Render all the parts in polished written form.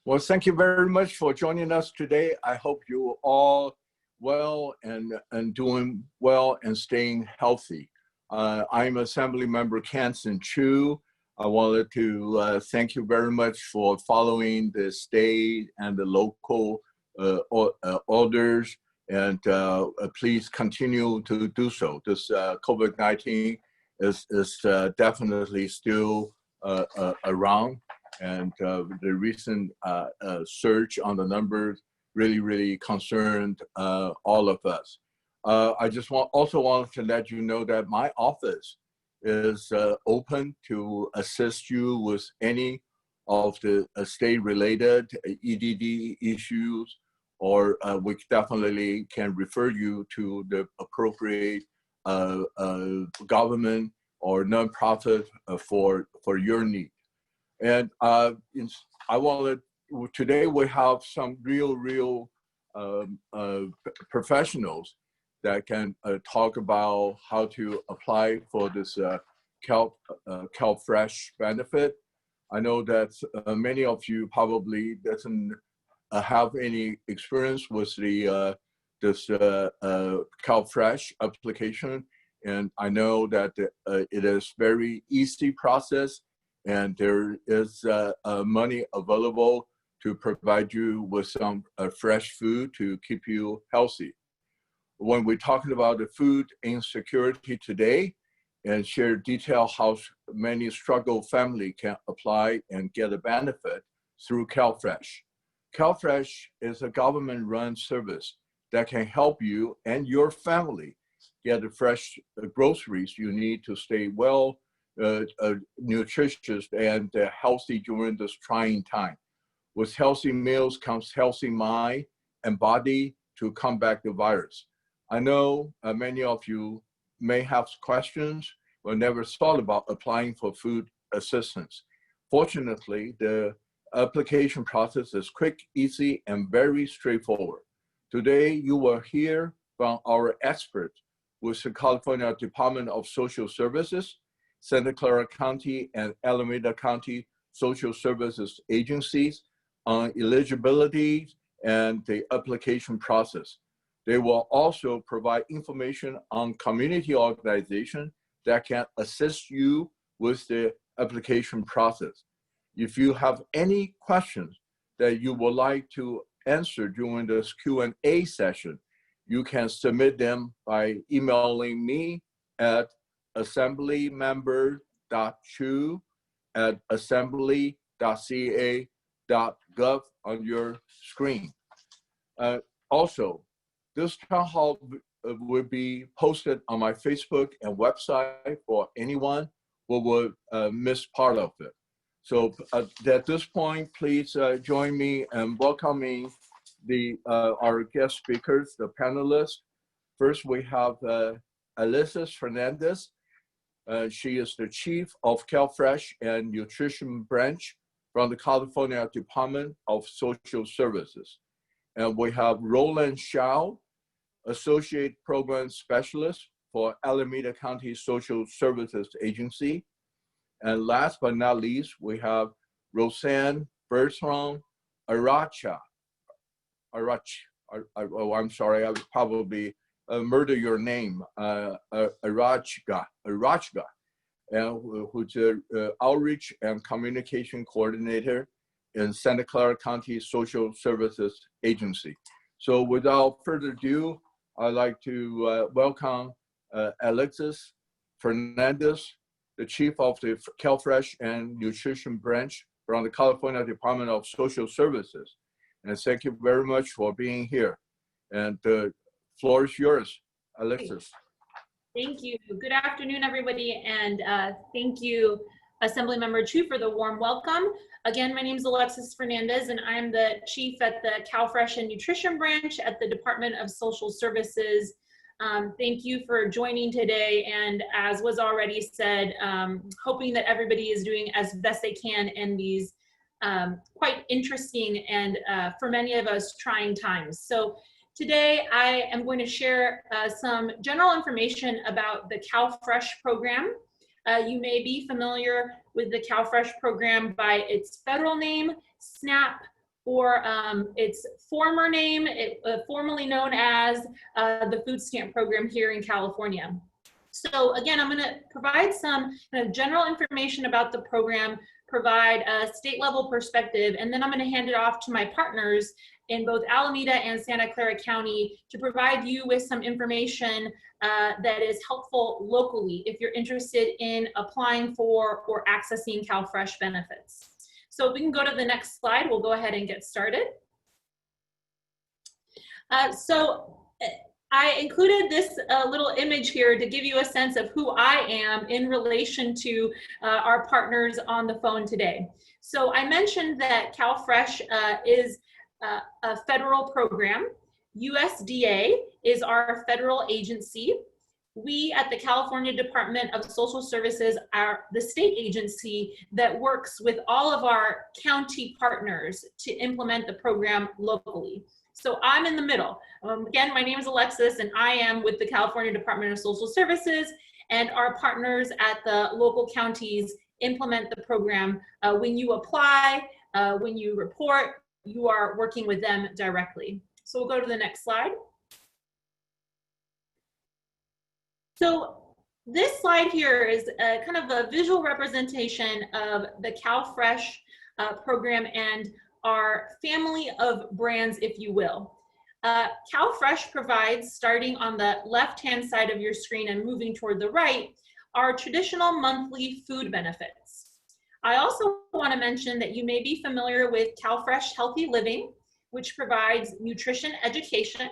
Well, thank you very much for joining us today. I hope you all well and doing well and staying healthy. I'm Assembly Member Kansen Chu. I wanted to thank you very much for following the state and the local orders, and please continue to do so. This COVID-19 is definitely still around. And the recent surge on the numbers really concerned all of us. I just also wanted to let you know that my office is open to assist you with any of the state-related EDD issues, or we definitely can refer you to the appropriate government or nonprofit for your need. And today we have some real professionals that can talk about how to apply for this CalFresh benefit. I know that many of you probably doesn't have any experience with this CalFresh application, and I know that it is very easy process, and there is money available to provide you with some fresh food to keep you healthy. When we're talking about the food insecurity today, and share detail how many struggle family can apply and get a benefit through CalFresh. CalFresh is a government-run service that can help you and your family get the fresh groceries you need to stay well, nutritious and healthy during this trying time. With healthy meals comes healthy mind and body to combat the virus. I know many of you may have questions or never thought about applying for food assistance. Fortunately, the application process is quick, easy, and very straightforward. Today, you will hear from our experts with the California Department of Social Services, Santa Clara County and Alameda County Social Services agencies on eligibility and the application process. They will also provide information on community organizations that can assist you with the application process. If you have any questions that you would like to answer during this Q&A session, you can submit them by emailing me at assemblymember.chu@assembly.ca.gov on your screen. Also, this town hall will be posted on my Facebook and website for anyone who would miss part of it. So at this point, please join me in welcoming our guest speakers, the panelists. First, we have Alexis Fernandez. She is the Chief of CalFresh and Nutrition Branch from the California Department of Social Services. And we have Roland Shao, Associate Program Specialist for Alameda County Social Services Agency. And last but not least, we have Roseanne Bertrand Aracha. I'm sorry, I would probably murder your name, Arachga, who's an Outreach and Communication Coordinator in Santa Clara County Social Services Agency. So without further ado, I'd like to welcome Alexis Fernandez, the Chief of the CalFresh and Nutrition Branch from the California Department of Social Services. And thank you very much for being here. And the floor is yours, Alexis. Thank you. Good afternoon, everybody. And thank you, Assemblymember Chu, for the warm welcome. Again, my name is Alexis Fernandez, and I'm the Chief at the CalFresh and Nutrition Branch at the Department of Social Services. Thank you for joining today. And as was already said, hoping that everybody is doing as best they can in these quite interesting and for many of us trying times. So today I am going to share some general information about the CalFresh program. You may be familiar with the CalFresh program by its federal name, SNAP, or its former name, formerly known as the food stamp program here in California. So again, I'm gonna provide some kind of general information about the program, provide a state level perspective, and then I'm gonna hand it off to my partners in both Alameda and Santa Clara County to provide you with some information that is helpful locally if you're interested in applying for or accessing CalFresh benefits. So if we can go to the next slide, we'll go ahead and get started. I included this little image here to give you a sense of who I am in relation to our partners on the phone today. So I mentioned that CalFresh is a federal program. USDA is our federal agency. We at the California Department of Social Services are the state agency that works with all of our county partners to implement the program locally. So I'm in the middle. Again, my name is Alexis and I am with the California Department of Social Services, and our partners at the local counties implement the program. When you apply, when you report, you are working with them directly. So we'll go to the next slide. So this slide here is kind of a visual representation of the CalFresh program and our family of brands, if you will. CalFresh provides, starting on the left-hand side of your screen and moving toward the right, our traditional monthly food benefits. I also want to mention that you may be familiar with CalFresh Healthy Living, which provides nutrition education,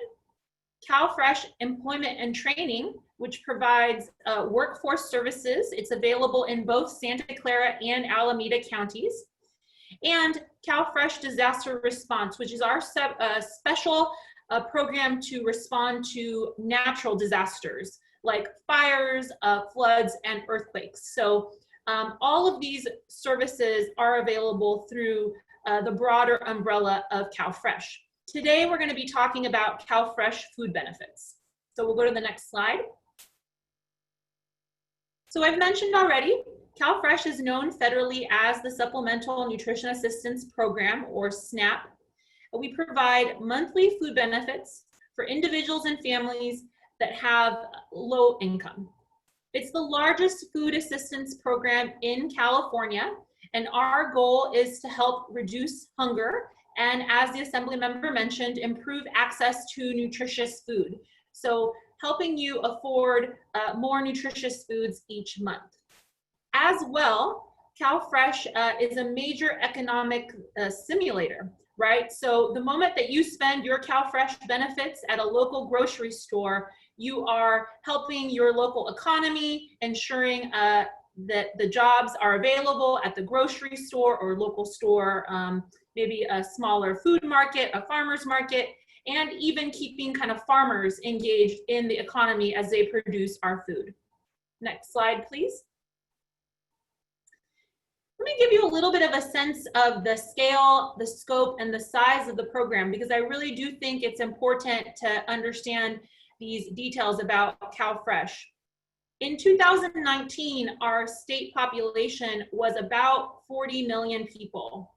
CalFresh Employment and Training, which provides workforce services. It's available in both Santa Clara and Alameda counties. And CalFresh Disaster Response, which is our special program to respond to natural disasters like fires, floods, and earthquakes. So all of these services are available through the broader umbrella of CalFresh. Today, we're going to be talking about CalFresh food benefits. So we'll go to the next slide. So I've mentioned already, CalFresh is known federally as the Supplemental Nutrition Assistance Program, or SNAP. We provide monthly food benefits for individuals and families that have low income. It's the largest food assistance program in California, and our goal is to help reduce hunger and, as the Assembly member mentioned, improve access to nutritious food. So helping you afford more nutritious foods each month. As well, CalFresh is a major economic simulator, right? So the moment that you spend your CalFresh benefits at a local grocery store, you are helping your local economy, ensuring that the jobs are available at the grocery store or local store, maybe a smaller food market, a farmer's market, and even keeping kind of farmers engaged in the economy as they produce our food. Next slide, please. Let me give you a little bit of a sense of the scale, the scope, and the size of the program, because I really do think it's important to understand these details about CalFresh. In 2019, our state population was about 40 million people.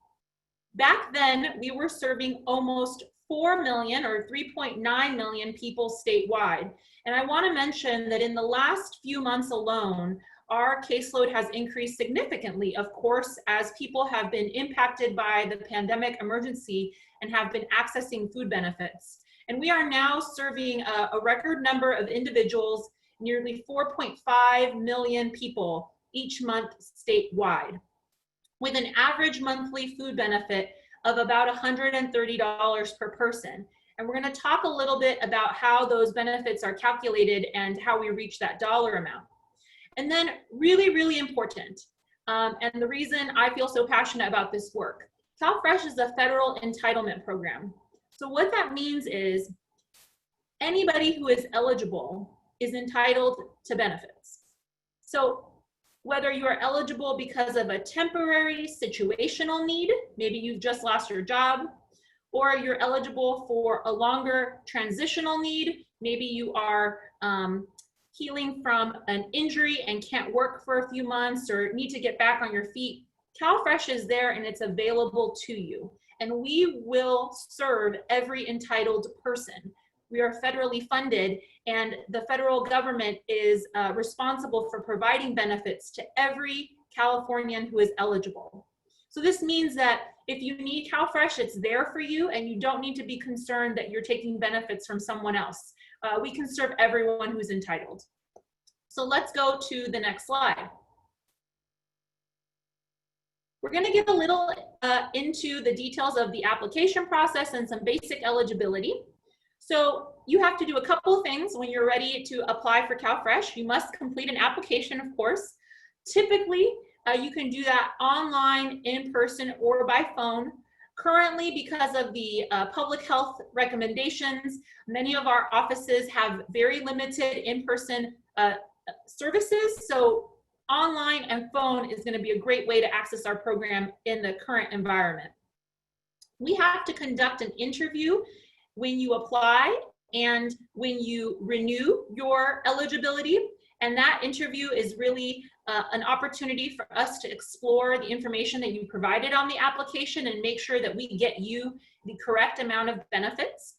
Back then, we were serving almost 4 million or 3.9 million people statewide. And I want to mention that in the last few months alone, our caseload has increased significantly, of course, as people have been impacted by the pandemic emergency and have been accessing food benefits. And we are now serving a record number of individuals, nearly 4.5 million people each month statewide, with an average monthly food benefit of about $130 per person. And we're going to talk a little bit about how those benefits are calculated and how we reach that dollar amount. And then really, really important, and the reason I feel so passionate about this work, CalFresh is a federal entitlement program. So what that means is anybody who is eligible is entitled to benefits. So whether you are eligible because of a temporary situational need, maybe you've just lost your job, or you're eligible for a longer transitional need, maybe you are healing from an injury and can't work for a few months or need to get back on your feet, CalFresh is there and it's available to you. And we will serve every entitled person. We are federally funded, and the federal government is responsible for providing benefits to every Californian who is eligible. So this means that if you need CalFresh, it's there for you, and you don't need to be concerned that you're taking benefits from someone else. We can serve everyone who's entitled. So let's go to the next slide. We're going to get a little into the details of the application process and some basic eligibility. So you have to do a couple things when you're ready to apply for CalFresh. You must complete an application, of course. Typically, you can do that online, in person, or by phone. Currently, because of the public health recommendations, many of our offices have very limited in-person services. So online and phone is going to be a great way to access our program in the current environment. We have to conduct an interview when you apply and when you renew your eligibility. And that interview is really an opportunity for us to explore the information that you provided on the application and make sure that we get you the correct amount of benefits.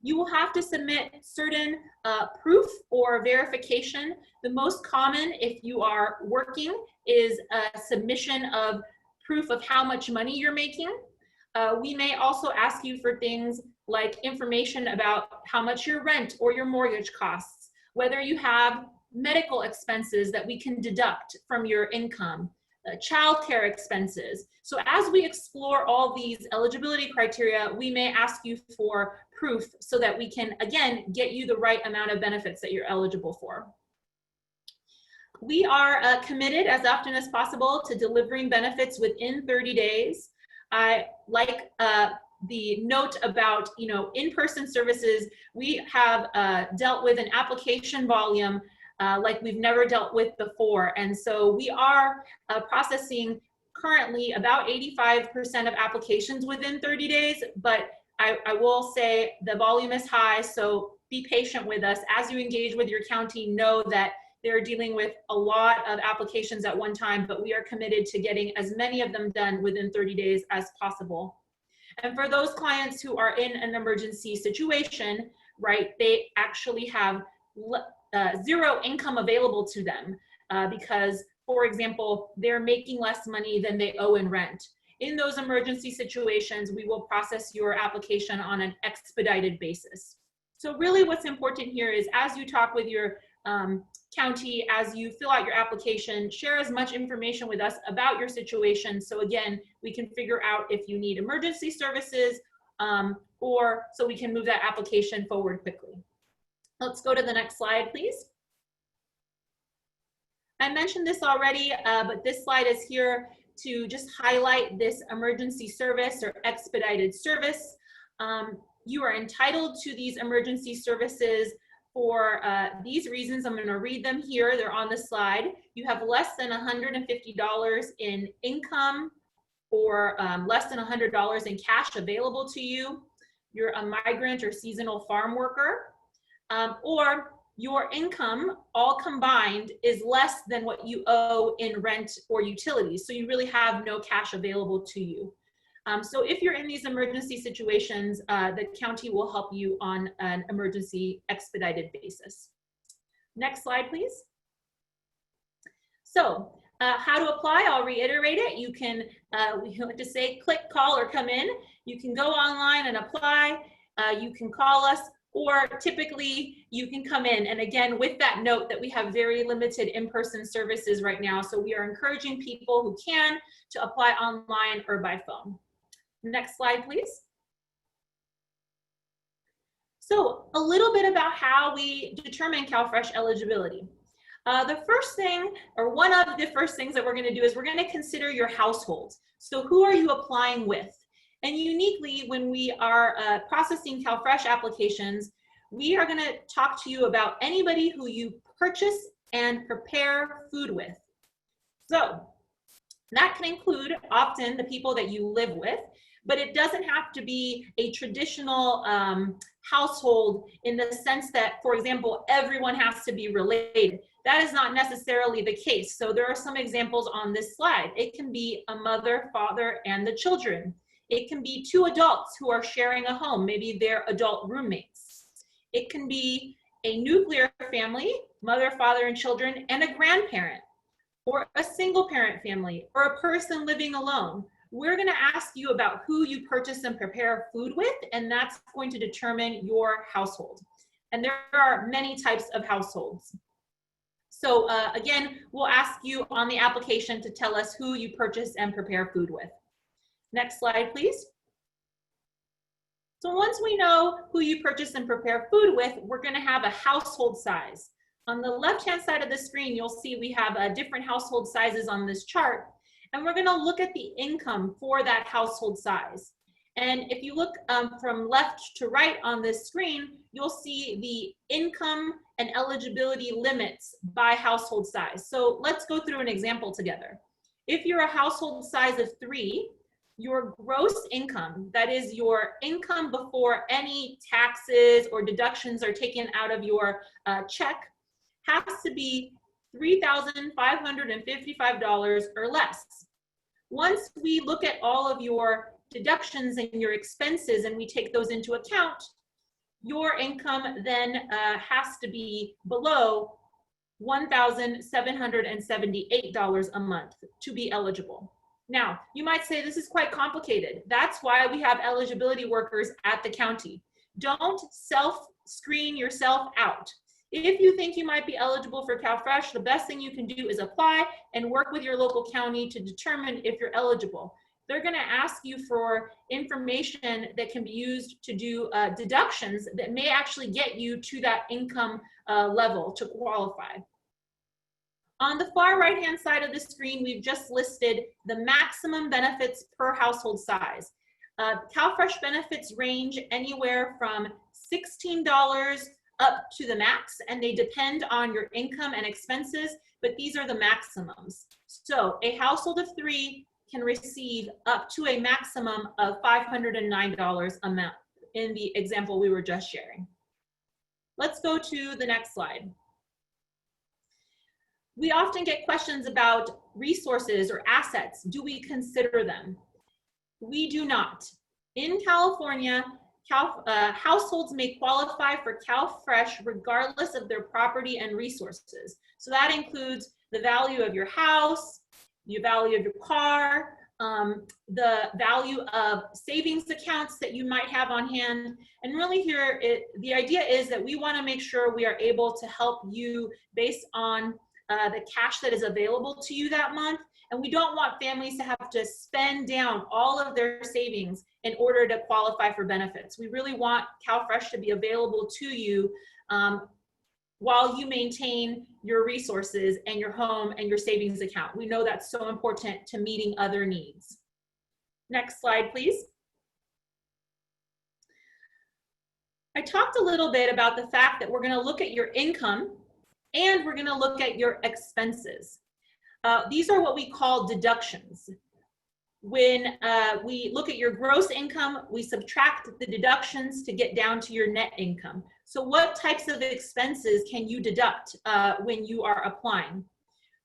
You will have to submit certain proof or verification. The most common, if you are working, is a submission of proof of how much money you're making. We may also ask you for things like information about how much your rent or your mortgage costs, whether you have medical expenses that we can deduct from your income, childcare expenses. So as we explore all these eligibility criteria, we may ask you for proof so that we can, again, get you the right amount of benefits that you're eligible for. We are committed as often as possible to delivering benefits within 30 days. I like the note about, in-person services. We have dealt with an application volume like we've never dealt with before. And so we are processing currently about 85% of applications within 30 days, but I will say the volume is high, so be patient with us. As you engage with your county, know that they're dealing with a lot of applications at one time, but we are committed to getting as many of them done within 30 days as possible. And for those clients who are in an emergency situation, right, they actually have zero income available to them because, for example, they're making less money than they owe in rent. In those emergency situations, we will process your application on an expedited basis. So really what's important here is as you talk with your county, as you fill out your application, share as much information with us about your situation. So again, we can figure out if you need emergency services or so we can move that application forward quickly. Let's go to the next slide, please. I mentioned this already, but this slide is here to just highlight this emergency service or expedited service. You are entitled to these emergency services for these reasons. I'm going to read them here. They're on the slide. You have less than $150 in income or less than $100 in cash available to you. You're a migrant or seasonal farm worker, or your income all combined is less than what you owe in rent or utilities. So you really have no cash available to you. So if you're in these emergency situations, the county will help you on an emergency expedited basis. Next slide, please. So how to apply, I'll reiterate it. You can, we like to say, click, call, or come in. You can go online and apply. You can call us, or typically you can come in. And again, with that note that we have very limited in-person services right now. So we are encouraging people who can to apply online or by phone. Next slide, please. So a little bit about how we determine CalFresh eligibility. The first thing, or one of the first things that we're going to do is we're going to consider your household. So who are you applying with? And uniquely, when we are processing CalFresh applications, we are going to talk to you about anybody who you purchase and prepare food with. So that can include often the people that you live with, but it doesn't have to be a traditional household in the sense that, for example, everyone has to be related. That is not necessarily the case. So there are some examples on this slide. It can be a mother, father, and the children. It can be two adults who are sharing a home. Maybe they're adult roommates. It can be a nuclear family, mother, father, and children, and a grandparent, or a single parent family, or a person living alone. We're gonna ask you about who you purchase and prepare food with, and that's going to determine your household. And there are many types of households. So again, we'll ask you on the application to tell us who you purchase and prepare food with. Next slide, please. So once we know who you purchase and prepare food with, we're gonna have a household size. On the left-hand side of the screen, you'll see we have different household sizes on this chart, and we're gonna look at the income for that household size. And if you look from left to right on this screen, you'll see the income and eligibility limits by household size. So let's go through an example together. If you're a household size of 3, your gross income, that is your income before any taxes or deductions are taken out of your check, has to be $3,555 or less. Once we look at all of your deductions and your expenses and we take those into account, your income then has to be below $1,778 a month to be eligible. Now, you might say this is quite complicated. That's why we have eligibility workers at the county. Don't self-screen yourself out. If you think you might be eligible for CalFresh, the best thing you can do is apply and work with your local county to determine if you're eligible. They're gonna ask you for information that can be used to do deductions that may actually get you to that income level to qualify. On the far right-hand side of the screen, we've just listed the maximum benefits per household size. CalFresh benefits range anywhere from $16 up to the max, and they depend on your income and expenses, but these are the maximums. So a household of 3 can receive up to a maximum of $509 a month in the example we were just sharing. Let's go to the next slide. We often get questions about resources or assets. Do we consider them? We do not. In California, households may qualify for CalFresh regardless of their property and resources. So that includes the value of your house, the value of your car, the value of savings accounts that you might have on hand. And really here, the idea is that we want to make sure we are able to help you based on the cash that is available to you that month. And we don't want families to have to spend down all of their savings in order to qualify for benefits. We really want CalFresh to be available to you while you maintain your resources and your home and your savings account. We know that's so important to meeting other needs. Next slide, please. I talked a little bit about the fact that we're going to look at your income and we're going to look at your expenses. These are what we call deductions. When we look at your gross income, we subtract the deductions to get down to your net income. So what types of expenses can you deduct when you are applying?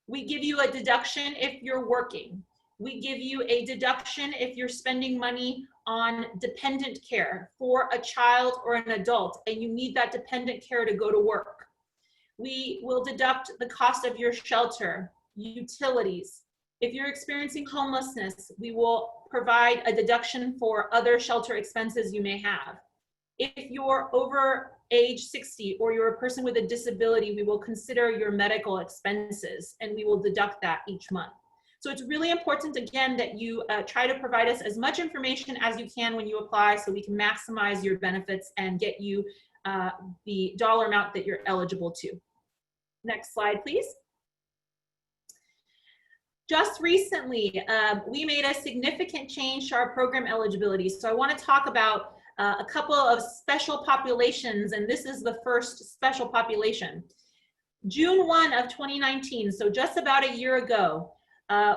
We give you a deduction if you're working. We give you a deduction if you're spending money on dependent care for a child or an adult and you need that dependent care to go to work. We will deduct the cost of your shelter, utilities. If you're experiencing homelessness, we will provide a deduction for other shelter expenses you may have. If you're over age 60 or you're a person with a disability, we will consider your medical expenses and we will deduct that each month. So it's really important, again, that you try to provide us as much information as you can when you apply so we can maximize your benefits and get you the dollar amount that you're eligible to. Next slide, please. Just recently, we made a significant change to our program eligibility. So I want to talk about a couple of special populations, and this is the first special population. June 1 of 2019, so just about a year ago,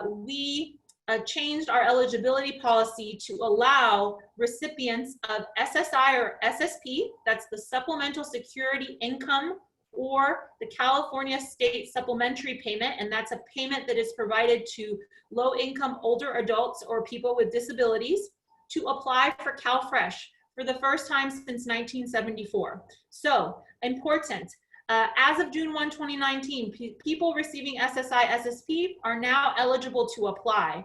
we changed our eligibility policy to allow recipients of SSI or SSP, that's the Supplemental Security Income, or the California State Supplementary Payment, and that's a payment that is provided to low-income older adults or people with disabilities, to apply for CalFresh for the first time since 1974. So, important. As of June 1, 2019, people receiving SSI, SSP are now eligible to apply.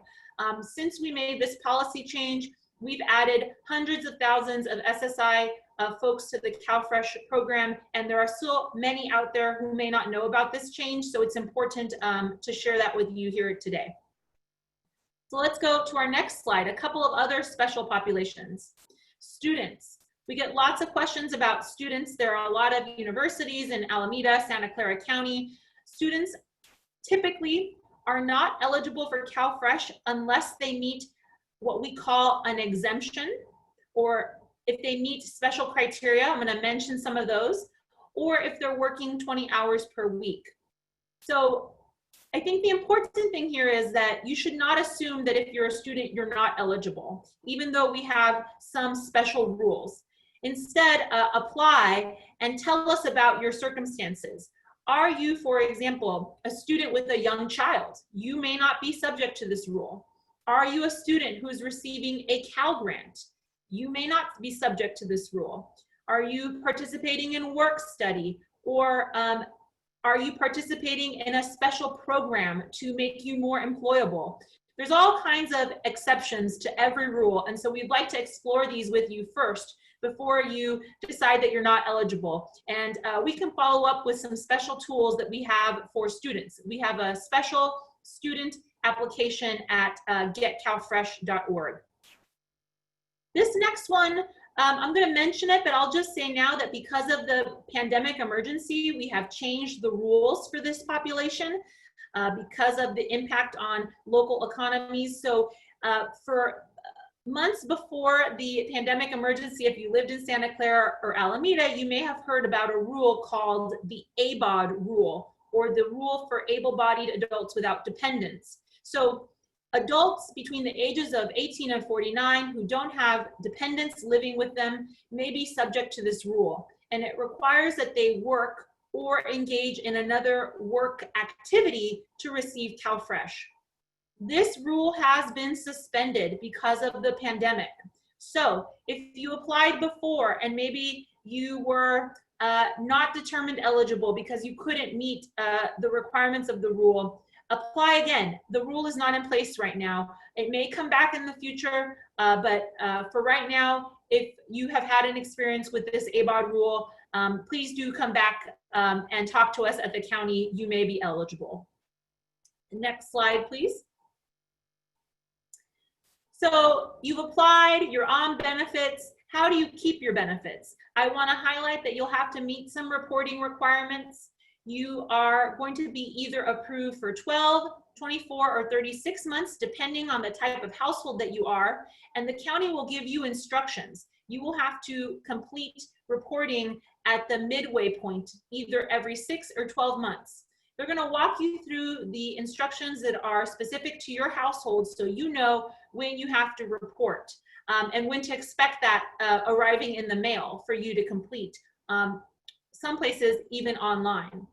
Since we made this policy change, we've added hundreds of thousands of SSI folks to the CalFresh program, and there are still many out there who may not know about this change, so it's important to share that with you here today. So let's go to our next slide, a couple of other special populations. Students. We get lots of questions about students. There are a lot of universities in Alameda, Santa Clara County. Students typically are not eligible for CalFresh unless they meet what we call an exemption, or if they meet special criteria. I'm going to mention some of those, or if they're working 20 hours per week. So I think the important thing here is that you should not assume that if you're a student, you're not eligible, even though we have some special rules. Instead, apply and tell us about your circumstances. Are you, for example, a student with a young child? You may not be subject to this rule. Are you a student who's receiving a Cal grant? You may not be subject to this rule. Are you participating in work study, or are you participating in a special program to make you more employable? There's all kinds of exceptions to every rule, and so we'd like to explore these with you first before you decide that you're not eligible. And we can follow up with some special tools that we have for students. We have a special student application at getcalfresh.org. This next one, I'm going to mention it, but I'll just say now that because of the pandemic emergency, we have changed the rules for this population because of the impact on local economies. So for months before the pandemic emergency, if you lived in Santa Clara or Alameda, you may have heard about a rule called the ABOD rule, or the rule for able-bodied adults without dependents. So adults between the ages of 18 and 49 who don't have dependents living with them may be subject to this rule. And it requires that they work or engage in another work activity to receive CalFresh. This rule has been suspended because of the pandemic. So if you applied before and maybe you were not determined eligible because you couldn't meet the requirements of the rule, apply again. The rule is not in place right now. It may come back in the future, but for right now, if you have had an experience with this ABOD rule, please do come back and talk to us at the county. You may be eligible. Next slide, please. So you've applied, you're on benefits. How do you keep your benefits? I want to highlight that you'll have to meet some reporting requirements. You are going to be either approved for 12, 24, or 36 months, depending on the type of household that you are, and the county will give you instructions. You will have to complete reporting at the midway point, either every 6 or 12 months. They're going to walk you through the instructions that are specific to your household so you know when you have to report and when to expect that arriving in the mail for you to complete. Some places even online.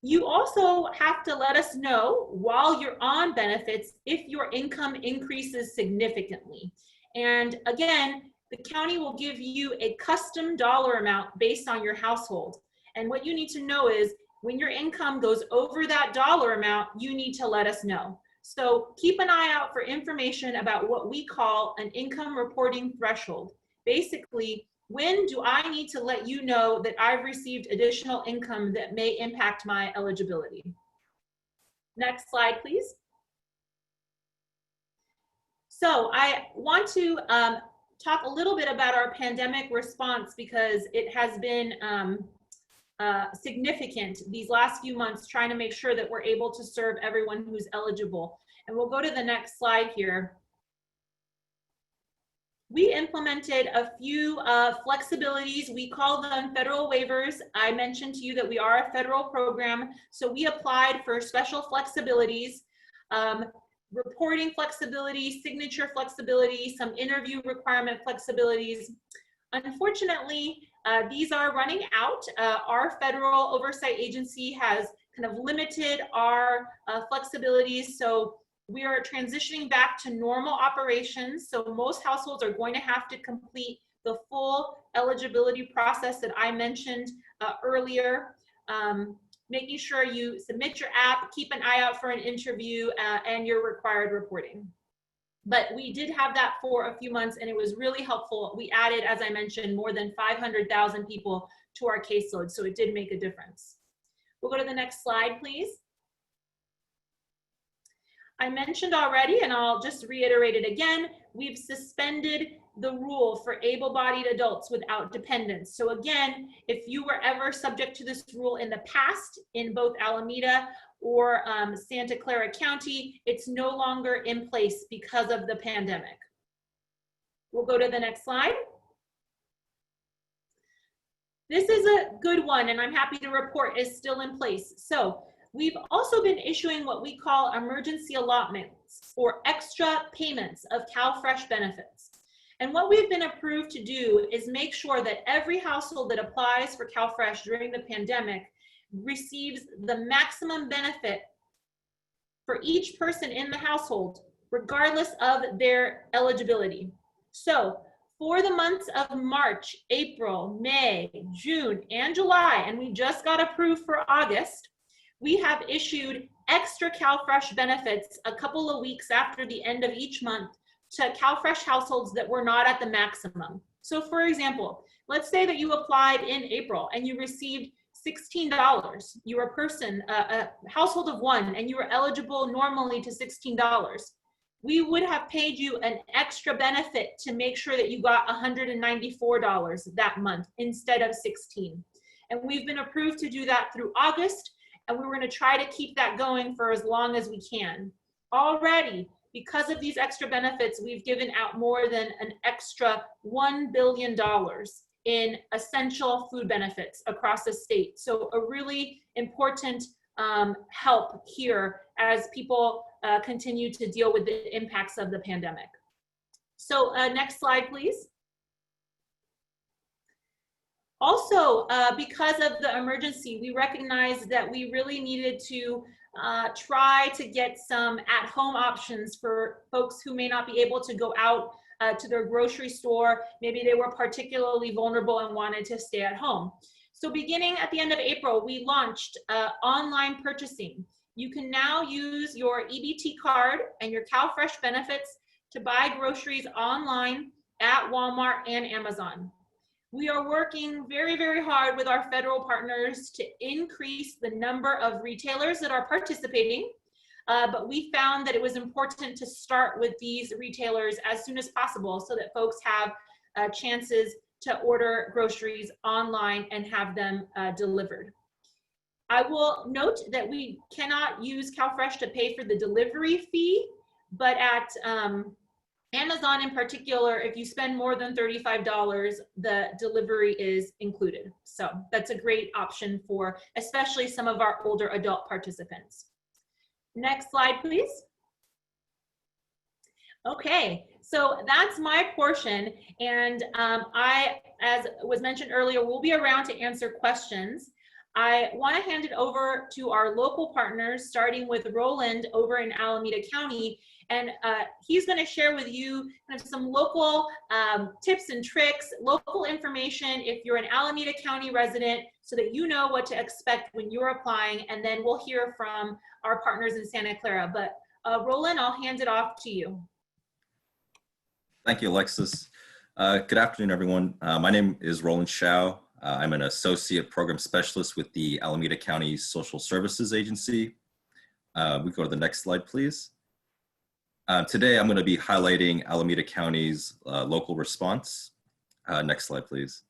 You also have to let us know while you're on benefits if your income increases significantly. And again, the county will give you a custom dollar amount based on your household. And what you need to know is when your income goes over that dollar amount, you need to let us know. So keep an eye out for information about what we call an income reporting threshold. Basically, when do I need to let you know that I've received additional income that may impact my eligibility? Next slide, please. So I want to talk a little bit about our pandemic response because it has been significant these last few months, trying to make sure that we're able to serve everyone who's eligible. And we'll go to the next slide here. We implemented a few flexibilities. We call them federal waivers. I mentioned to you that we are a federal program, so we applied for special flexibilities. reporting flexibility, signature flexibility, some interview requirement flexibilities. Unfortunately, these are running out. Our federal oversight agency has kind of limited our flexibilities, so we are transitioning back to normal operations. So most households are going to have to complete the full eligibility process that I mentioned earlier. Making sure you submit your app, keep an eye out for an interview, and your required reporting. But we did have that for a few months, and it was really helpful. We added, as I mentioned, more than 500,000 people to our caseload, so it did make a difference. We'll go to the next slide, please. I mentioned already, and I'll just reiterate it again, we've suspended the rule for able-bodied adults without dependents. So again, if you were ever subject to this rule in the past in both Alameda or Santa Clara County, it's no longer in place because of the pandemic. We'll go to the next slide. This is a good one, and I'm happy to report is still in place. So we've also been issuing what we call emergency allotments or extra payments of CalFresh benefits. And what we've been approved to do is make sure that every household that applies for CalFresh during the pandemic receives the maximum benefit for each person in the household, regardless of their eligibility. So for the months of March, April, May, June, and July, and we just got approved for August, we have issued extra CalFresh benefits a couple of weeks after the end of each month to CalFresh households that were not at the maximum. So for example, let's say that you applied in April and you received $16. You were a person, a household of one, and you were eligible normally to $16. We would have paid you an extra benefit to make sure that you got $194 that month instead of $16. And we've been approved to do that through August, and we're going to try to keep that going for as long as we can. Already, because of these extra benefits, we've given out more than an extra $1 billion in essential food benefits across the state. So a really important help here as people continue to deal with the impacts of the pandemic. So next slide, please. Also, because of the emergency, we recognized that we really needed to try to get some at-home options for folks who may not be able to go out to their grocery store. Maybe they were particularly vulnerable and wanted to stay at home. So beginning at the end of April, we launched online purchasing. You can now use your EBT card and your CalFresh benefits to buy groceries online at Walmart and Amazon. We are working very, very hard with our federal partners to increase the number of retailers that are participating, but we found that it was important to start with these retailers as soon as possible so that folks have chances to order groceries online and have them delivered. I will note that we cannot use CalFresh to pay for the delivery fee, but at Amazon in particular, if you spend more than $35, the delivery is included. So that's a great option for especially some of our older adult participants. Next slide, please. Okay, so that's my portion. And as was mentioned earlier, we'll be around to answer questions. I want to hand it over to our local partners, starting with Roland over in Alameda County. And he's going to share with you kind of some local tips and tricks, local information if you're an Alameda County resident, so that you know what to expect when you're applying. And then we'll hear from our partners in Santa Clara. But Roland, I'll hand it off to you. Thank you, Alexis. Good afternoon, everyone. My name is Roland Shao. I'm an associate program specialist with the Alameda County Social Services Agency. We go to the next slide, please. Today, I'm going to be highlighting Alameda County's local response. Next slide, please.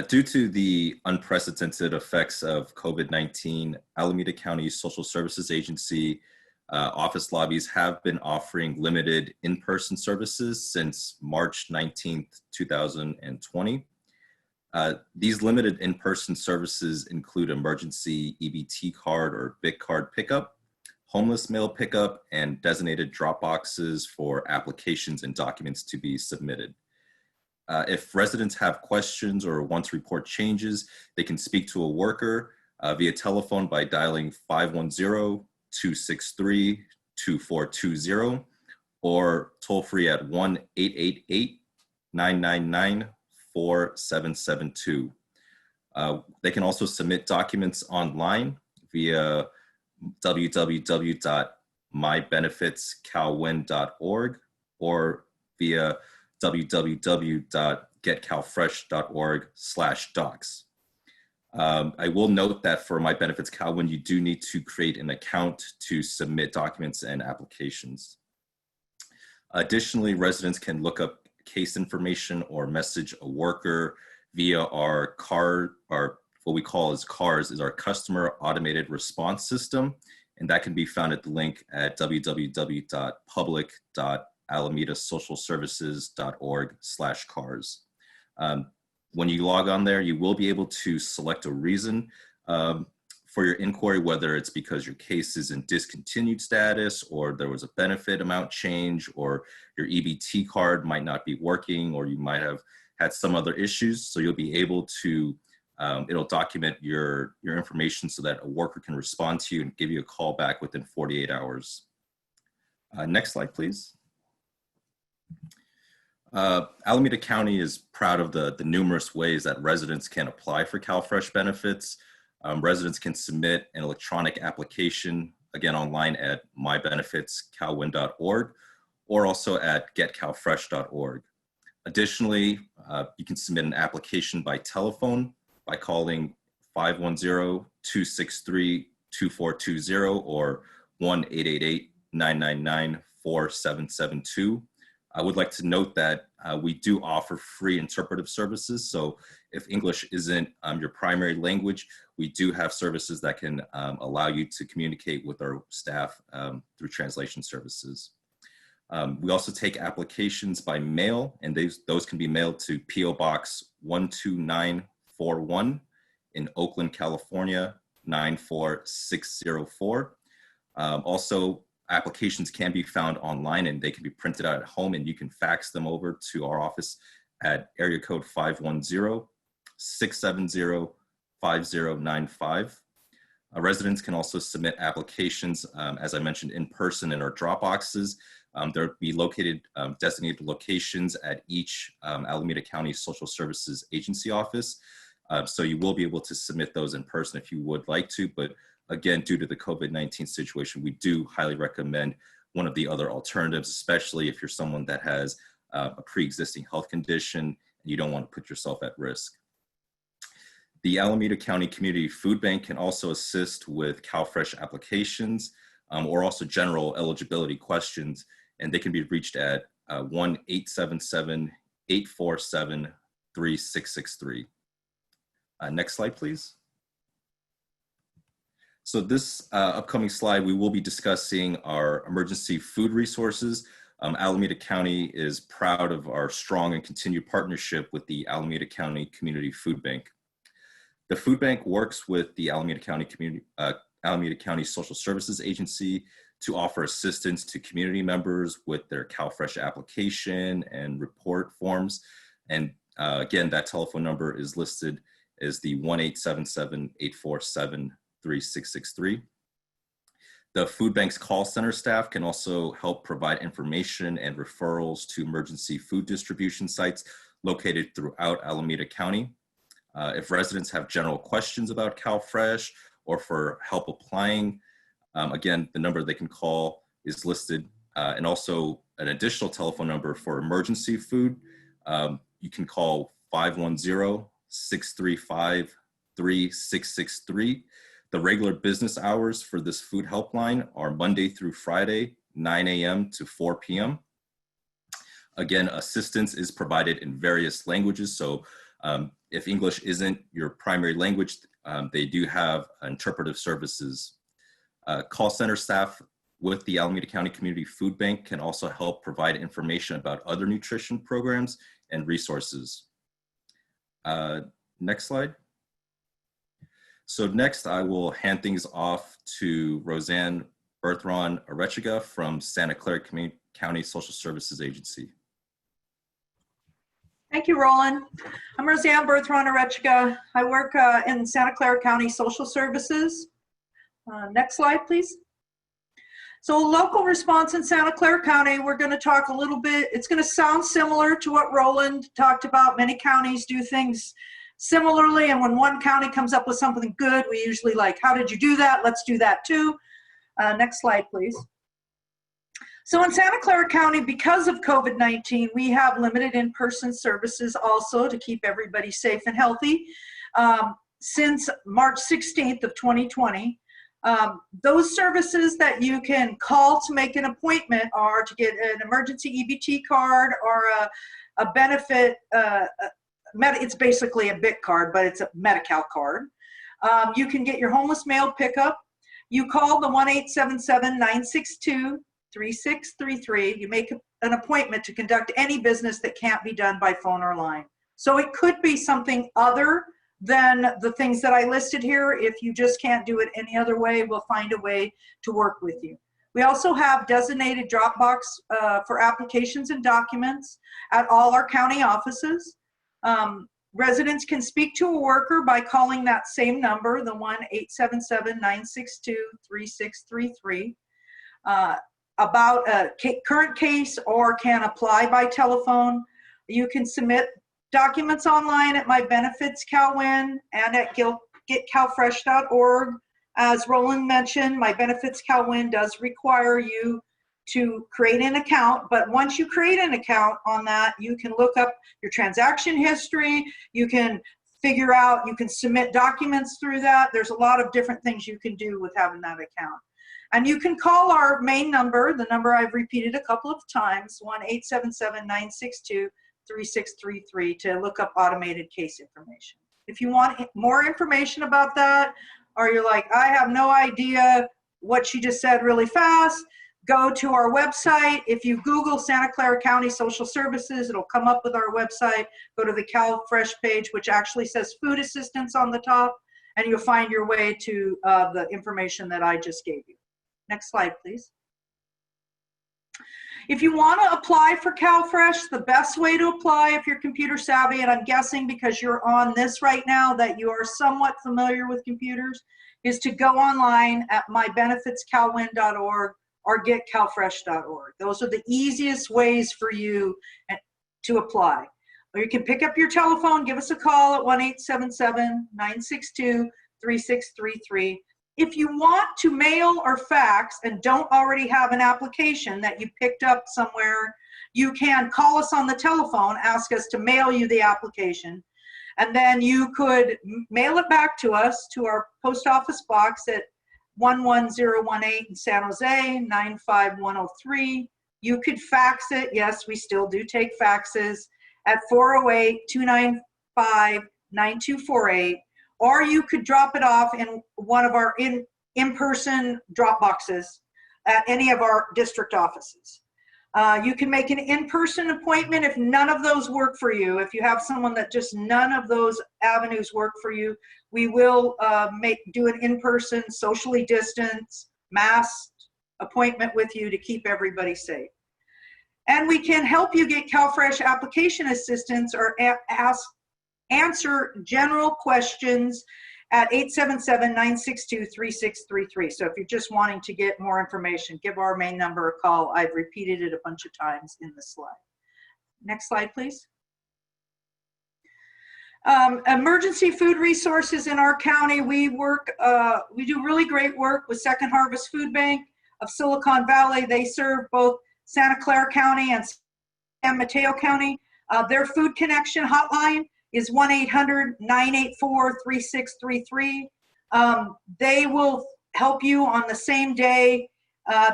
Due to the unprecedented effects of COVID-19, Alameda County Social Services Agency office lobbies have been offering limited in-person services since March 19th, 2020. These limited in-person services include emergency EBT card or BIC card pickup, homeless mail pickup, and designated drop boxes for applications and documents to be submitted. If residents have questions or want to report changes, they can speak to a worker via telephone by dialing 510-263-2420 or toll free at 1-888-999-4772. They can also submit documents online via www.mybenefitscalwin.org or via www.getcalfresh.org/docs. I will note that for My Benefits CalWin, you do need to create an account to submit documents and applications. Additionally, residents can look up case information or message a worker via our what we call as CARS, is our Customer Automated Response System. And that can be found at the link at www.public.alamedasocialservices.org/CARS. When you log on there, you will be able to select a reason for your inquiry, whether it's because your case is in discontinued status, or there was a benefit amount change, or your EBT card might not be working, or you might have had some other issues. So you'll be able to, it'll document your information so that a worker can respond to you and give you a call back within 48 hours. Next slide, please. Alameda County is proud of the numerous ways that residents can apply for CalFresh benefits. Residents can submit an electronic application, again, online at mybenefitscalwin.org or also at getcalfresh.org. Additionally, you can submit an application by telephone by calling 510-263-2420 or 1-888-999-4772. I would like to note that we do offer free interpretive services. So if English isn't your primary language, we do have services that can allow you to communicate with our staff through translation services. We also take applications by mail, and those can be mailed to P.O. Box 12941 in Oakland, California, 94604. Also, applications can be found online and they can be printed out at home, and you can fax them over to our office at area code 510-670-5095. Residents can also submit applications, as I mentioned, in person in our drop boxes. There will be located designated locations at each Alameda County Social Services Agency office. So you will be able to submit those in person if you would like to, but again, due to the COVID-19 situation, we do highly recommend one of the other alternatives, especially if you're someone that has a pre-existing health condition and you don't want to put yourself at risk. The Alameda County Community Food Bank can also assist with CalFresh applications or also general eligibility questions, and they can be reached at 1-877-847-3663. Next slide, please. So this upcoming slide, we will be discussing our emergency food resources. Alameda County is proud of our strong and continued partnership with the Alameda County Community Food Bank. The food bank works with the Alameda County Social Services Agency to offer assistance to community members with their CalFresh application and report forms. And again, that telephone number is listed as the 1-877-847-3663. The food bank's call center staff can also help provide information and referrals to emergency food distribution sites located throughout Alameda County. If residents have general questions about CalFresh or for help applying, again, the number they can call is listed, and also an additional telephone number for emergency food. You can call 510-635-3663. The regular business hours for this food helpline are Monday through Friday, 9 a.m. to 4 p.m. Again, assistance is provided in various languages. So if English isn't your primary language, they do have interpretive services. Call center staff with the Alameda County Community Food Bank can also help provide information about other nutrition programs and resources. Next slide. So next, I will hand things off to Roseanne Berthron Arechiga from Santa Clara County Social Services Agency. Thank you, Roland. I'm Roseanne Berthron Arechiga. I work in Santa Clara County Social Services. Next slide, please. So local response in Santa Clara County, we're going to talk a little bit. It's going to sound similar to what Roland talked about. Many counties do things similarly, and when one county comes up with something good, we usually like, how did you do that? Let's do that too. Next slide, please. So in Santa Clara County, because of COVID-19, we have limited in-person services also to keep everybody safe and healthy. Since March 16th of 2020, those services that you can call to make an appointment are to get an emergency EBT card or a benefit, it's basically a BIC card, but it's a Medi-Cal card. You can get your homeless mail pickup. You call the 1-877-962-3633. You make an appointment to conduct any business that can't be done by phone or line. So it could be something other than the things that I listed here. If you just can't do it any other way, we'll find a way to work with you. We also have designated drop box for applications and documents at all our county offices. Residents can speak to a worker by calling that same number, the 1-877-962-3633, about a current case, or can apply by telephone. You can submit documents online at My Benefits CalWin and at getcalfresh.org. As Roland mentioned, My Benefits CalWin does require you to create an account, but once you create an account on that, you can look up your transaction history, you can figure out, you can submit documents through that. There's a lot of different things you can do with having that account. And you can call our main number, the number I've repeated a couple of times, 1-877-962-3633, to look up automated case information. If you want more information about that, or you're like, I have no idea what she just said really fast, go to our website. If you Google Santa Clara County Social Services, it'll come up with our website. Go to the CalFresh page, which actually says food assistance on the top, and you'll find your way to the information that I just gave you. Next slide, please. If you want to apply for CalFresh, the best way to apply if you're computer savvy, and I'm guessing because you're on this right now that you are somewhat familiar with computers, is to go online at mybenefitscalwin.org or getcalfresh.org. Those are the easiest ways for you to apply. Or you can pick up your telephone, give us a call at 1-877-962-3633. If you want to mail or fax and don't already have an application that you picked up somewhere, you can call us on the telephone, ask us to mail you the application, and then you could mail it back to us to our post office box at 11018 in San Jose, 95103. You could fax it. Yes, we still do take faxes at 408-295-9248. Or you could drop it off in one of our in-person drop boxes at any of our district offices. You can make an in-person appointment if none of those work for you. If you have someone that just none of those avenues work for you, we will do an in-person, socially distanced, masked appointment with you to keep everybody safe. And we can help you get CalFresh application assistance or answer general questions at 877-962-3633. So if you're just wanting to get more information, give our main number a call. I've repeated it a bunch of times in the slide. Next slide, please. Emergency food resources in our county. We do really great work with Second Harvest Food Bank of Silicon Valley. They serve both Santa Clara County and San Mateo County. Their Food Connection hotline is 1-800-984-3633. They will help you on the same day.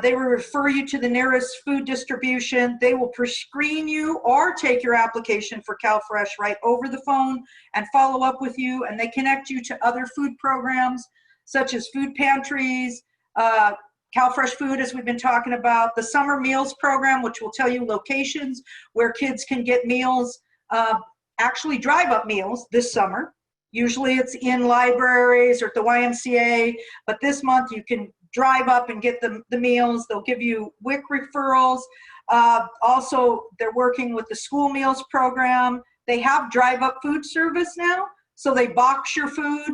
They will refer you to the nearest food distribution. They will pre-screen you or take your application for CalFresh right over the phone and follow up with you. And they connect you to other food programs such as food pantries, CalFresh Food, as we've been talking about, the Summer Meals Program, which will tell you locations where kids can get meals, actually drive-up meals this summer. Usually it's in libraries or at the YMCA, but this month you can drive up and get the meals. They'll give you WIC referrals. Also, they're working with the school meals program. They have drive-up food service now, so they box your food.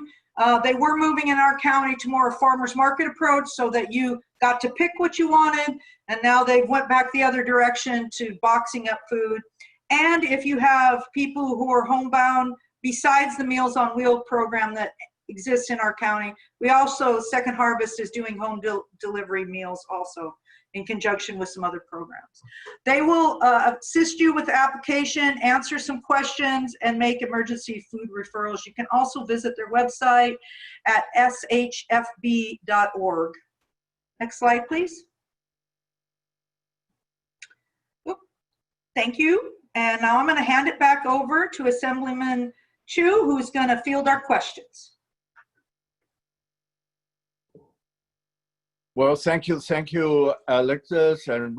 They were moving in our county to more a farmer's market approach so that you got to pick what you wanted, and now they've went back the other direction to boxing up food. And if you have people who are homebound, besides the Meals on Wheels program that exists in our county, we also, Second Harvest is doing home delivery meals also in conjunction with some other programs. They will assist you with the application, answer some questions, and make emergency food referrals. You can also visit their website at shfb.org. Next slide, please. Oop. Thank you. And now I'm going to hand it back over to Assemblyman Chu, who's going to field our questions. Well, thank you, Alexis and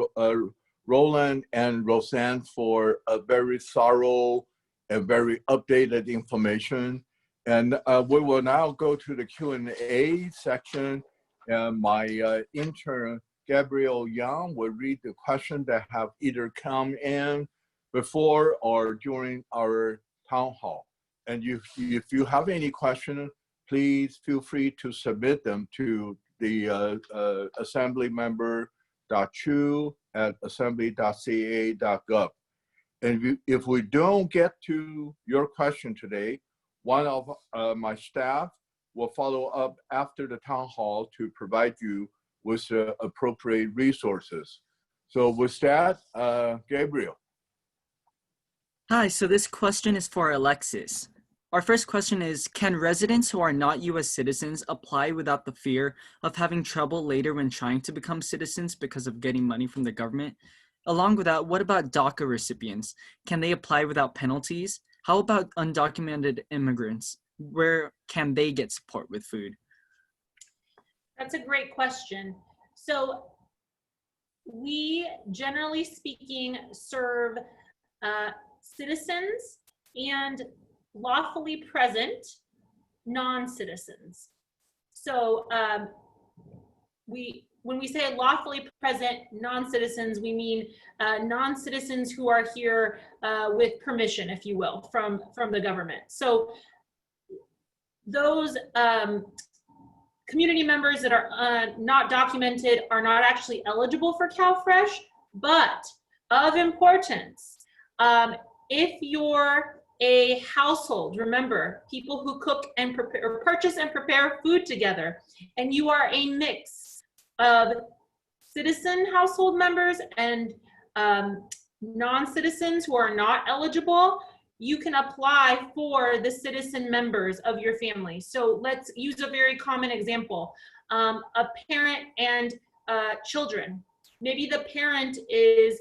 Roland and Roseanne for a very thorough and very updated information. And we will now go to the Q&A section. And my intern, Gabriel Young, will read the questions that have either come in before or during our town hall. And if you have any questions, please feel free to submit them to the assemblymember.chu@assembly.ca.gov. And if we don't get to your question today, one of my staff will follow up after the town hall to provide you with appropriate resources. So with that, Gabriel. Hi, so this question is for Alexis. Our first question is, can residents who are not U.S. citizens apply without the fear of having trouble later when trying to become citizens because of getting money from the government? Along with that, what about DACA recipients? Can they apply without penalties? How about undocumented immigrants? Where can they get support with food? That's a great question. So we, generally speaking, serve citizens and lawfully present non-citizens. So when we say lawfully present non-citizens, we mean non-citizens who are here with permission, if you will, from the government. So those community members that are not documented are not actually eligible for CalFresh, but of importance, if you're a household, remember, people who cook and prepare, or purchase and prepare food together, and you are a mix of citizen household members and non-citizens who are not eligible, you can apply for the citizen members of your family. So let's use a very common example. A parent and children. Maybe the parent is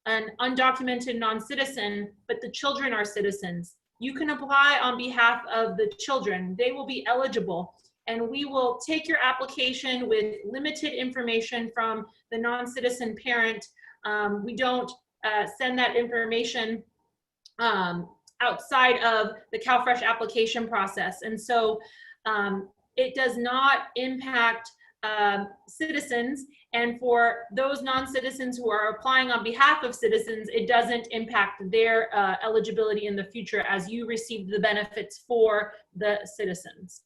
an undocumented non-citizen, but the children are citizens. You can apply on behalf of the children. They will be eligible, and we will take your application with limited information from the non-citizen parent. We don't send that information outside of the CalFresh application process. And so it does not impact citizens. And for those non-citizens who are applying on behalf of citizens, it doesn't impact their eligibility in the future as you receive the benefits for the citizens.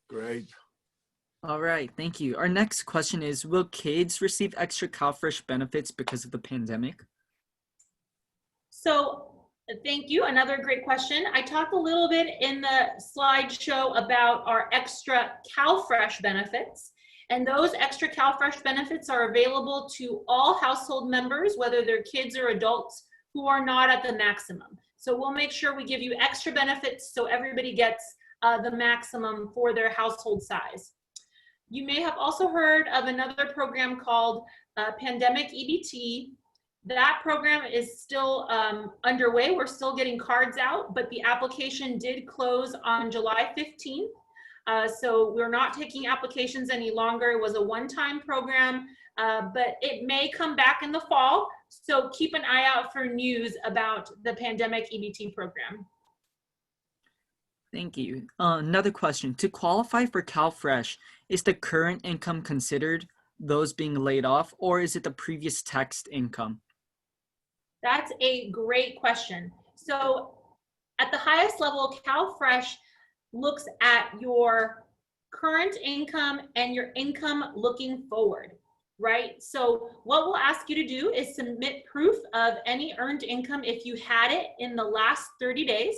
Great. All right, thank you. Our next question is, will kids receive extra CalFresh benefits because of the pandemic? So thank you. Another great question. I talked a little bit in the slideshow about our extra CalFresh benefits, and those extra CalFresh benefits are available to all household members, whether they're kids or adults, who are not at the maximum. So we'll make sure we give you extra benefits so everybody gets the maximum for their household size. You may have also heard of another program called Pandemic EBT. That program is still underway. We're still getting cards out, but the application did close on July 15th. So we're not taking applications any longer. It was a one-time program, but it may come back in the fall. So keep an eye out for news about the Pandemic EBT program. Thank you. Another question. To qualify for CalFresh, is the current income considered those being laid off, or is it the previous taxed income? That's a great question. So at the highest level, CalFresh looks at your current income and your income looking forward, right? So what we'll ask you to do is submit proof of any earned income if you had it in the last 30 days.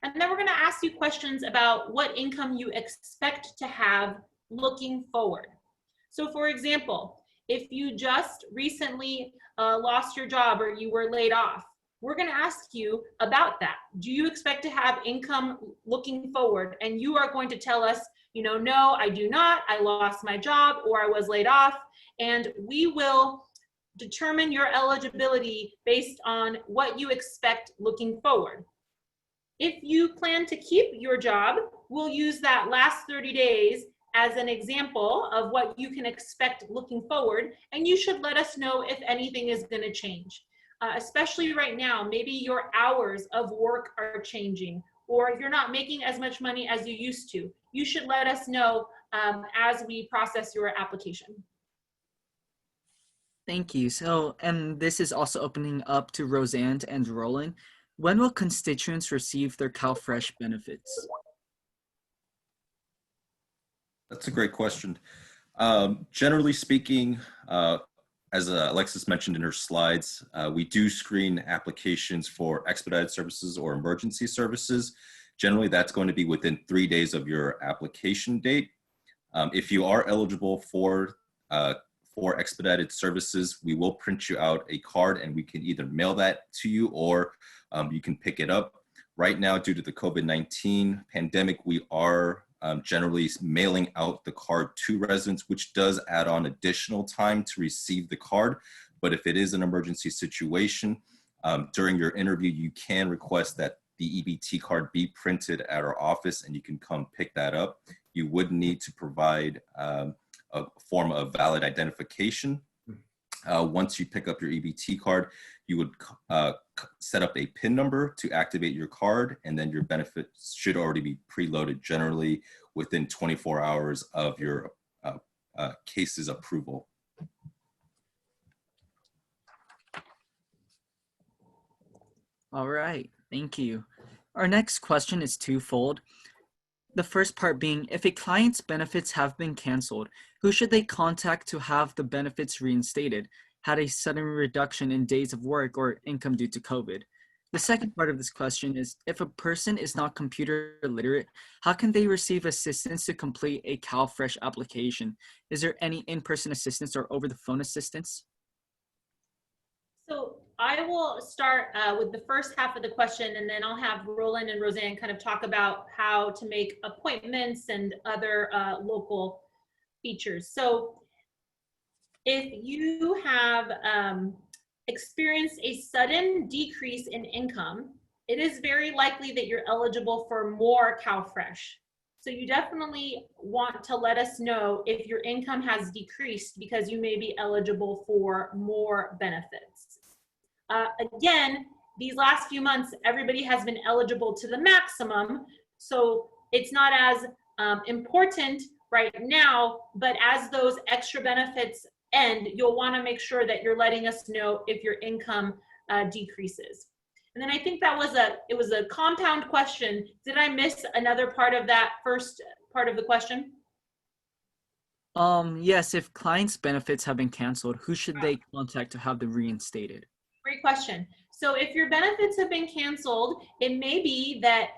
And then we're going to ask you questions about what income you expect to have looking forward. So for example, if you just recently lost your job or you were laid off, we're going to ask you about that. Do you expect to have income looking forward? And you are going to tell us, no, I do not. I lost my job or I was laid off. And we will determine your eligibility based on what you expect looking forward. If you plan to keep your job, we'll use that last 30 days as an example of what you can expect looking forward, and you should let us know if anything is going to change. Especially right now, maybe your hours of work are changing, or you're not making as much money as you used to. You should let us know as we process your application. Thank you. So, and this is also opening up to Roseanne and Roland. When will constituents receive their CalFresh benefits? That's a great question. Generally speaking, as Alexis mentioned in her slides, we do screen applications for expedited services or emergency services. Generally, that's going to be within 3 days of your application date. If you are eligible for expedited services, we will print you out a card and we can either mail that to you or you can pick it up. Right now, due to the COVID-19 pandemic, we are generally mailing out the card to residents, which does add on additional time to receive the card. But if it is an emergency situation, during your interview, you can request that the EBT card be printed at our office and you can come pick that up. You would need to provide a form of valid identification. Once you pick up your EBT card, you would set up a PIN number to activate your card, and then your benefits should already be preloaded generally within 24 hours of your case's approval. All right, thank you. Our next question is twofold. The first part being, if a client's benefits have been canceled, who should they contact to have the benefits reinstated? Had a sudden reduction in days of work or income due to COVID. The second part of this question is, if a person is not computer literate, how can they receive assistance to complete a CalFresh application? Is there any in-person assistance or over-the-phone assistance? So I will start with the first half of the question, and then I'll have Roland and Roseanne kind of talk about how to make appointments and other local features. So if you have experienced a sudden decrease in income, it is very likely that you're eligible for more CalFresh. So you definitely want to let us know if your income has decreased, because you may be eligible for more benefits. Again, these last few months, everybody has been eligible to the maximum, so it's not as important right now, but as those extra benefits end, you'll want to make sure that you're letting us know if your income decreases. And then I think that was it was a compound question. Did I miss another part of that first part of the question? Yes, if clients' benefits have been canceled, who should they contact to have them reinstated? Great question. So if your benefits have been canceled, it may be that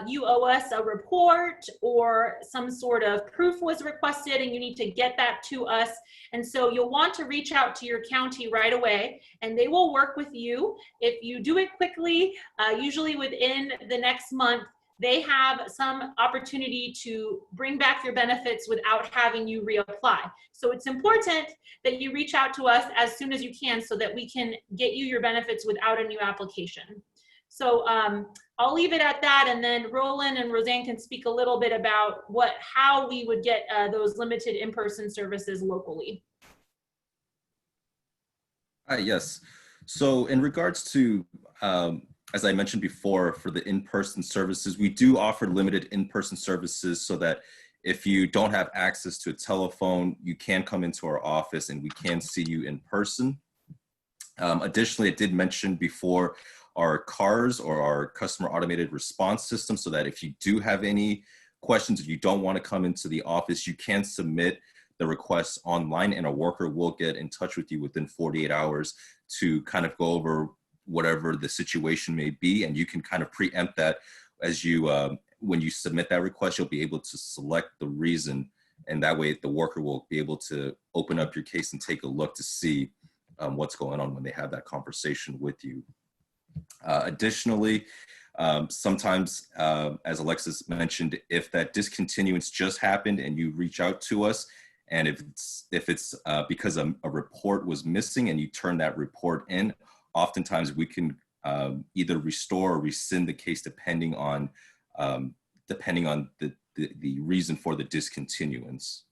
you owe us a report or some sort of proof was requested and you need to get that to us. And so you'll want to reach out to your county right away and they will work with you. If you do it quickly, usually within the next month, they have some opportunity to bring back your benefits without having you reapply. So it's important that you reach out to us as soon as you can so that we can get you your benefits without a new application. So I'll leave it at that, and then Roland and Roseanne can speak a little bit about how we would get those limited in-person services locally. Yes. So in regards to as I mentioned before, for the in-person services, we do offer limited in-person services so that if you don't have access to a telephone, you can come into our office and we can see you in person. Additionally, I did mention before our CARS, or our customer automated response system, so that if you do have any questions, if you don't want to come into the office, you can submit the request online and a worker will get in touch with you within 48 hours to kind of go over whatever the situation may be. And you can kind of preempt that as you, when you submit that request, you'll be able to select the reason. And that way the worker will be able to open up your case and take a look to see what's going on when they have that conversation with you. Additionally, sometimes, as Alexis mentioned, if that discontinuance just happened and you reach out to us, and if it's because a report was missing and you turn that report in, oftentimes we can either restore or rescind the case depending on the reason for the discontinuance.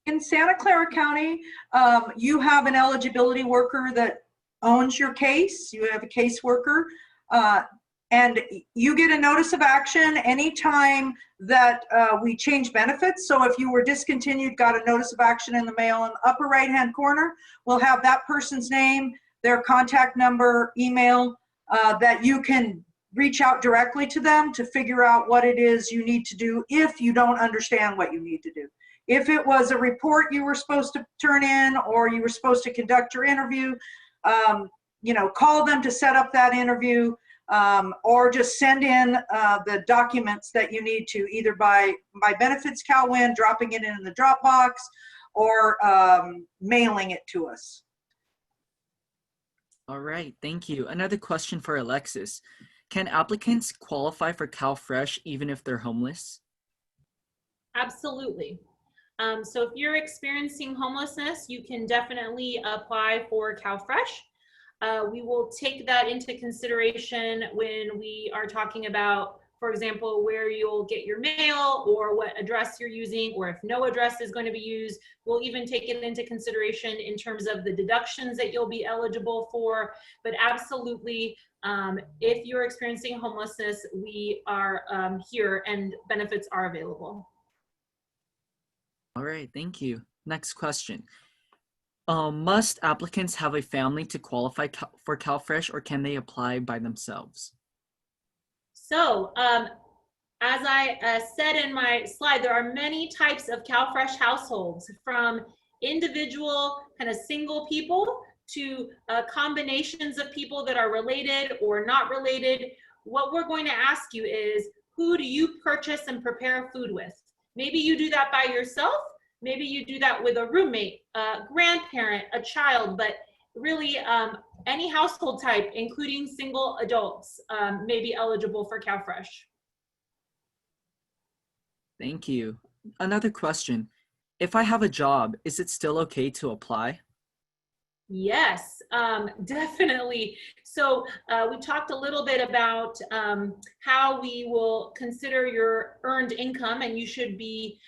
In Santa Clara County, you have an eligibility worker that owns your case. You have a caseworker, and you get a notice of action anytime that we change benefits. So if you were discontinued, got a notice of action in the mail, in the upper right-hand corner, we'll have that person's name, their contact number, email, that you can reach out directly to them to figure out what it is you need to do if you don't understand what you need to do. If it was a report you were supposed to turn in, or you were supposed to conduct your interview, call them to set up that interview, or just send in the documents that you need to, either by benefits CalWin, dropping it in the Dropbox, or mailing it to us. All right, thank you. Another question for Alexis. Can applicants qualify for CalFresh even if they're homeless? Absolutely. So if you're experiencing homelessness, you can definitely apply for CalFresh. We will take that into consideration when we are talking about, for example, where you'll get your mail or what address you're using, or if no address is going to be used. We'll even take it into consideration in terms of the deductions that you'll be eligible for. But absolutely, if you're experiencing homelessness, we are here and benefits are available. All right, thank you. Next question. Must applicants have a family to qualify for CalFresh, or can they apply by themselves? So, as I said in my slide, there are many types of CalFresh households, from individual kind of single people to combinations of people that are related or not related. What we're going to ask you is, who do you purchase and prepare food with? Maybe you do that by yourself. Maybe you do that with a roommate, a grandparent, a child, but really any household type, including single adults, may be eligible for CalFresh. Thank you. Another question. If I have a job, is it still okay to apply? Yes, definitely. So we talked a little bit about how we will consider your earned income, and you should be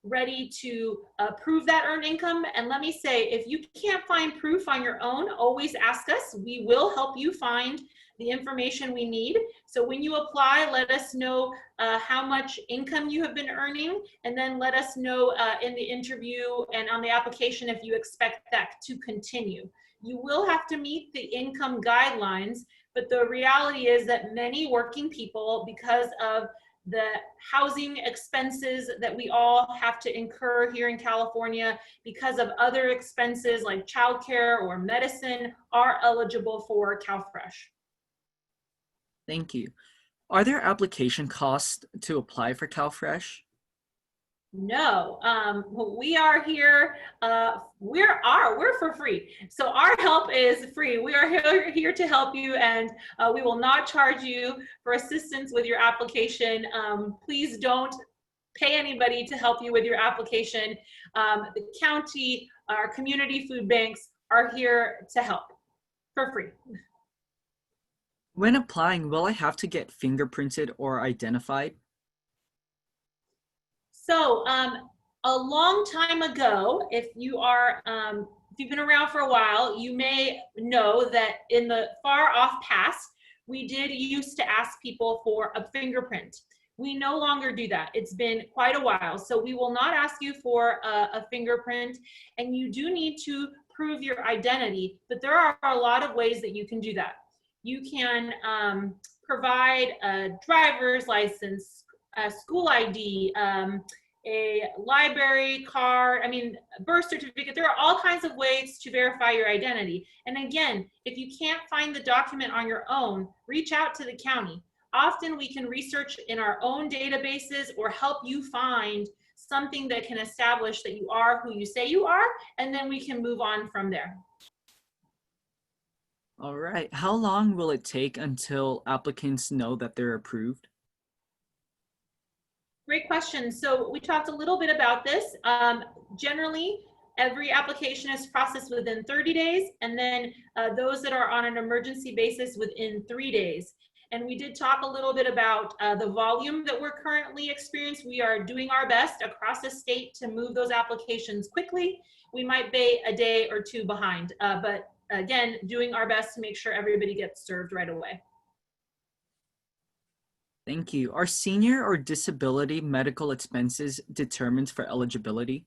ready to prove that earned income. And let me say, if you can't find proof on your own, always ask us. We will help you find the information we need. So when you apply, let us know how much income you have been earning, and then let us know in the interview and on the application if you expect that to continue. You will have to meet the income guidelines, but the reality is that many working people, because of the housing expenses that we all have to incur here in California, because of other expenses like childcare or medicine, are eligible for CalFresh. Thank you. Are there application costs to apply for CalFresh? No, we are here. We're for free. So our help is free. We are here to help you, and we will not charge you for assistance with your application. Please don't pay anybody to help you with your application. The county, our community food banks are here to help for free. When applying, will I have to get fingerprinted or identified? So a long time ago, if you are if you've been around for a while, you may know that in the far off past, we did used to ask people for a fingerprint. We no longer do that. It's been quite a while. So we will not ask you for a fingerprint, and you do need to prove your identity, but there are a lot of ways that you can do that. You can provide a driver's license, a school ID, a library card, I mean, a birth certificate. There are all kinds of ways to verify your identity. And again, if you can't find the document on your own, reach out to the county. Often we can research in our own databases or help you find something that can establish that you are who you say you are, and then we can move on from there. All right. How long will it take until applicants know that they're approved? Great question. So we talked a little bit about this. Generally, every application is processed within 30 days, and then those that are on an emergency basis within 3 days. And we did talk a little bit about the volume that we're currently experiencing. We are doing our best across the state to move those applications quickly. We might be a day or two behind, but again, doing our best to make sure everybody gets served right away. Thank you. Are senior or disability medical expenses determined for eligibility?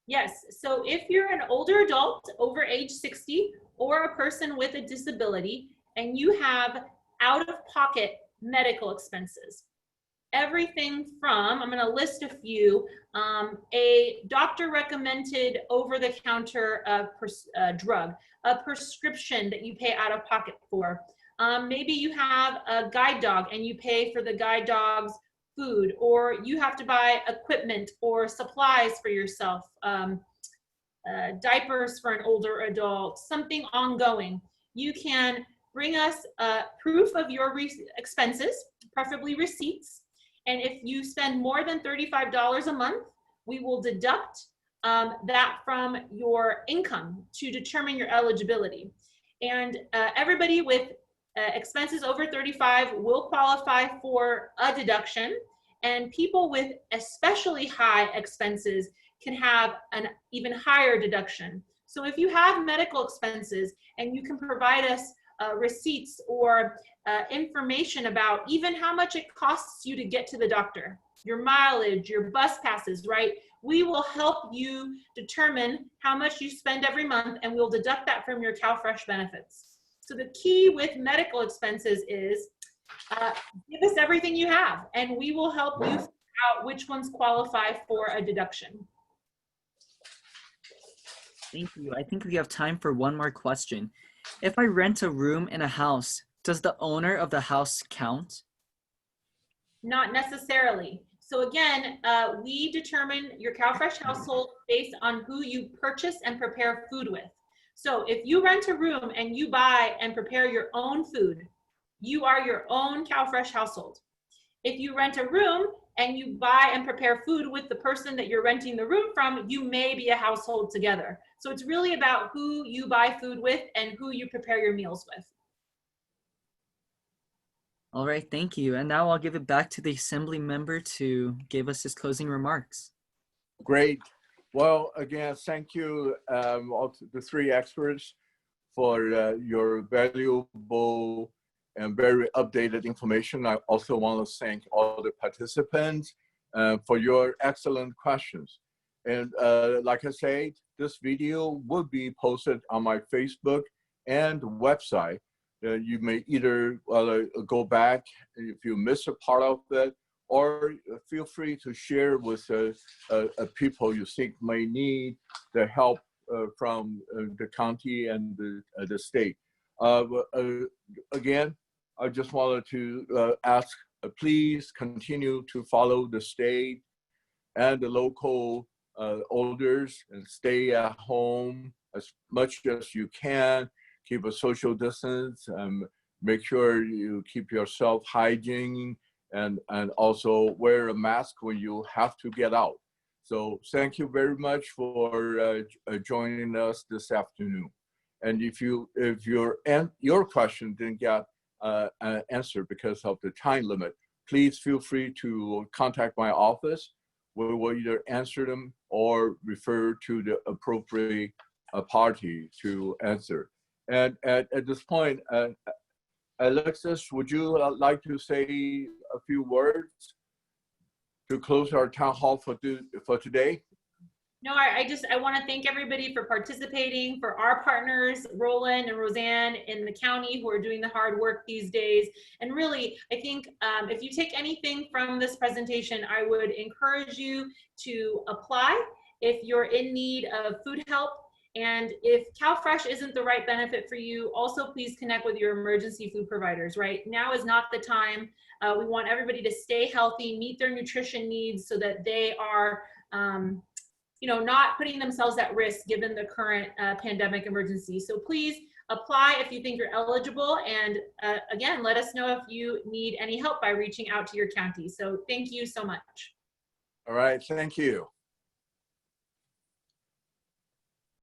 Yes, so if you're an older adult over age 60 or a person with a disability and you have out-of-pocket medical expenses, everything from, I'm going to list a few, a doctor recommended over-the-counter drug, a prescription that you pay out of pocket for. Maybe you have a guide dog and you pay for the guide dog's food, or you have to buy equipment or supplies for yourself, diapers for an older adult, something ongoing. You can bring us proof of your expenses, preferably receipts. And if you spend more than $35 a month, we will deduct that from your income to determine your eligibility. And everybody with expenses over 35 will qualify for a deduction, and people with especially high expenses can have an even higher deduction. So if you have medical expenses and you can provide us receipts or information about even how much it costs you to get to the doctor, your mileage, your bus passes, right? We will help you determine how much you spend every month, and we'll deduct that from your CalFresh benefits. So the key with medical expenses is give us everything you have, and we will help you figure out which ones qualify for a deduction. Thank you. I think we have time for one more question. If I rent a room in a house, does the owner of the house count? Not necessarily. So again, we determine your CalFresh household based on who you purchase and prepare food with. So if you rent a room and you buy and prepare your own food, you are your own CalFresh household. If you rent a room and you buy and prepare food with the person that you're renting the room from, you may be a household together. So it's really about who you buy food with and who you prepare your meals with. All right, thank you. And now I'll give it back to the assembly member to give us his closing remarks. Great. Well, again, thank you, all the three experts, for your valuable and very updated information. I also want to thank all the participants for your excellent questions. And like I said, this video will be posted on my Facebook and website. You may either go back if you miss a part of it, or feel free to share with people you think may need the help from the county and the state. Again, I just wanted to ask, please continue to follow the state and the local orders and stay at home as much as you can. Keep a social distance, make sure you keep yourself hygiene, and also wear a mask when you have to get out. So thank you very much for joining us this afternoon. And if your question didn't get answered because of the time limit, please feel free to contact my office we will either answer them or refer to the appropriate party to answer. And at this point, Alexis, would you like to say a few words to close our town hall for today? No, I want to thank everybody for participating, for our partners, Roland and Roseanne in the county who are doing the hard work these days. And really, I think if you take anything from this presentation, I would encourage you to apply if you're in need of food help. And if CalFresh isn't the right benefit for you, also please connect with your emergency food providers, right? Now is not the time. We want everybody to stay healthy, meet their nutrition needs so that they are not putting themselves at risk given the current pandemic emergency. So please apply if you think you're eligible. And again, let us know if you need any help by reaching out to your county. So thank you so much. All right, thank you.